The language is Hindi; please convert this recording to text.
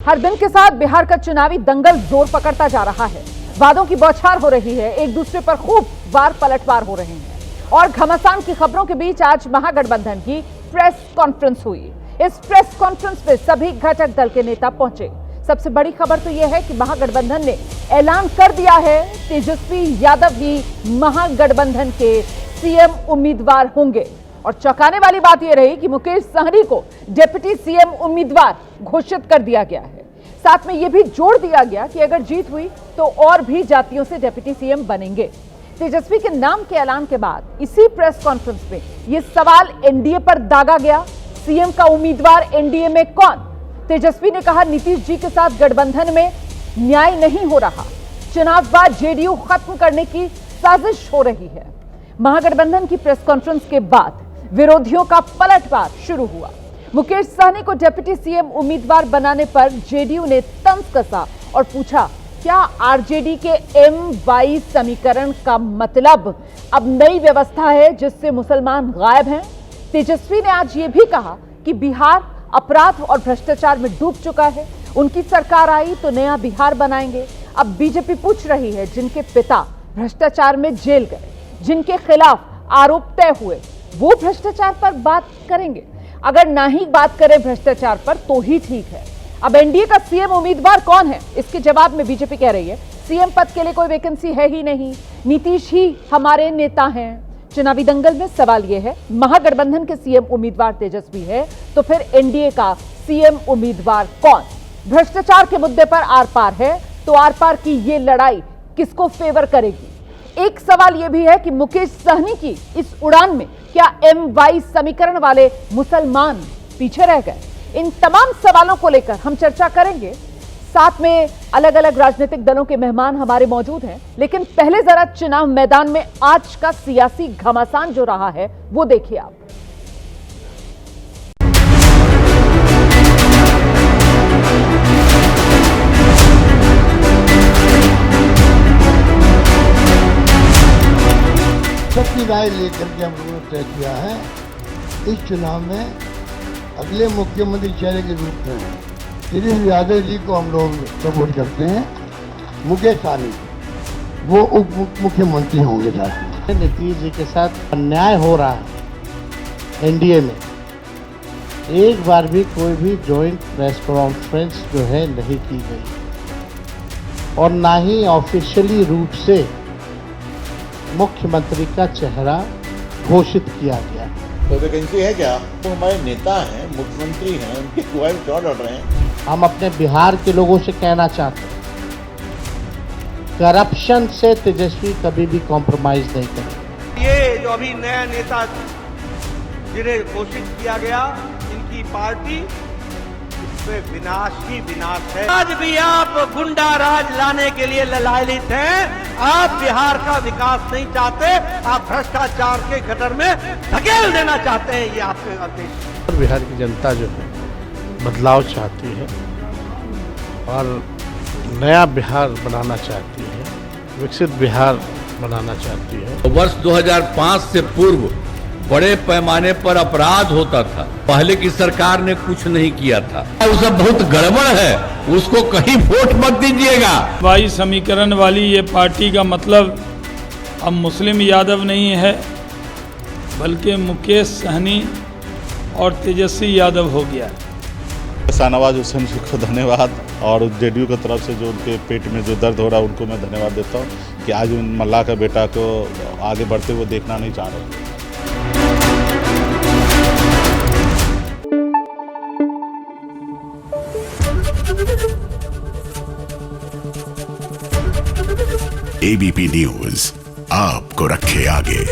हर दिन के साथ बिहार का चुनावी दंगल जोर पकड़ता जा रहा है। वादों की बौछार हो रही है, एक दूसरे पर खूब वार पलटवार हो रहे हैं और घमासान की खबरों के बीच आज महागठबंधन की प्रेस कॉन्फ्रेंस हुई। इस प्रेस कॉन्फ्रेंस में सभी घटक दल के नेता पहुंचे। सबसे बड़ी खबर तो यह है कि महागठबंधन ने ऐलान कर दिया है तेजस्वी यादव ही महागठबंधन के सीएम उम्मीदवार होंगे। और चौंकाने वाली बात यह रही कि मुकेश सहनी को डिप्टी सीएम उम्मीदवार घोषित कर दिया गया है। साथ में यह भी जोड़ दिया गया कि अगर जीत हुई तो और भी जातियों से डिप्टी सीएम बनेंगे। तेजस्वी के नाम के ऐलान के बाद इसी प्रेस कॉन्फ्रेंस में यह सवाल एनडीए पर दागा गया, सीएम का उम्मीदवार एनडीए में कौन? तेजस्वी ने कहा नीतीश जी के साथ गठबंधन में न्याय नहीं हो रहा, चुनाव बाद जेडीयू खत्म करने की साजिश हो रही है। महागठबंधन की प्रेस कॉन्फ्रेंस के बाद विरोधियों का पलटवार शुरू हुआ। मुकेश सहनी को डिप्टी सीएम उम्मीदवार बनाने पर जेडीयू ने तंज कसा और पूछा, क्या आरजेडी के एम-वाई समीकरण का मतलब अब नई व्यवस्था है जिससे मुसलमान गायब हैं? तेजस्वी ने आज यह भी कहा कि बिहार अपराध और भ्रष्टाचार में डूब चुका है, उनकी सरकार आई तो नया बिहार बनाएंगे। अब बीजेपी पूछ रही है जिनके पिता भ्रष्टाचार में जेल गए, जिनके खिलाफ आरोप तय हुए, वो भ्रष्टाचार पर बात करेंगे। अगर ना ही बात करें भ्रष्टाचार पर तो ही ठीक है। अब एनडीए का सीएम उम्मीदवार कौन है, इसके जवाब में बीजेपी कह रही है सीएम पद के लिए कोई वैकेंसी है ही नहीं, नीतीश ही हमारे नेता हैं। चुनावी दंगल में सवाल यह है, महागठबंधन के सीएम उम्मीदवार तेजस्वी है तो फिर एनडीए का सीएम उम्मीदवार कौन? भ्रष्टाचार के मुद्दे पर आर पार है तो आर पार की ये लड़ाई किसको फेवर करेगी? एक सवाल यह भी है कि मुकेश सहनी की इस उड़ान में क्या एम-वाई समीकरण वाले मुसलमान पीछे रह गए? इन तमाम सवालों को लेकर हम चर्चा करेंगे। साथ में अलग अलग राजनीतिक दलों के मेहमान हमारे मौजूद हैं, लेकिन पहले जरा चुनाव मैदान में आज का सियासी घमासान जो रहा है वो देखिए आप। सबकी राय लेकर के हम लोगों ने तय किया है इस चुनाव में अगले मुख्यमंत्री चेहरे के रूप में तेजस्वी यादव जी को हम लोग सपोर्ट करते हैं। मुकेश सहनी वो उप मुख्यमंत्री होंगे। साथ में नीतीश जी के साथ अन्याय हो रहा है एनडीए में, एक बार भी कोई भी जॉइंट प्रेस कॉन्फ्रेंस जो है नहीं की गई और ना ही ऑफिशियली रूप से मुख्यमंत्री का चेहरा घोषित किया गया। तो वैकेंसी है क्या? वो हमारे नेता हैं, मुख्यमंत्री हैं, उनके क्वाइल चौड़ लड़ रहे हैं। हम अपने बिहार के लोगों से कहना चाहते हैं, करप्शन से तेजस्वी कभी भी कॉम्प्रोमाइज नहीं करेंगे। ये जो अभी नया नेता जिन्हें घोषित किया गया, इनकी पार्टी इसमें विनाश ही विनाश है। आज भी आप गुंडा राज लाने के लिए ललायित हैं। आप बिहार का विकास नहीं चाहते, आप भ्रष्टाचार के गटर में धकेल देना चाहते हैं, ये आपके उद्देश्य। बिहार की जनता जो है बदलाव चाहती है और नया बिहार बनाना चाहती है, विकसित बिहार बनाना चाहती है। वर्ष 2005 से पूर्व बड़े पैमाने पर अपराध होता था, पहले की सरकार ने कुछ नहीं किया था। वो सब बहुत गड़बड़ है, उसको कहीं वोट मत दीजिएगा। वाई समीकरण वाली ये पार्टी का मतलब अब मुस्लिम यादव नहीं है, बल्कि मुकेश सहनी और तेजस्वी यादव हो गया। शाहनवाज हुसैन जी को धन्यवाद और जेडीयू की तरफ से जो उनके पेट में जो दर्द हो रहा है उनको मैं धन्यवाद देता हूँ कि आज उन मल्लाह का बेटा को आगे बढ़ते हुए देखना नहीं चाह रहे। एबीपी न्यूज आपको रखे आगे।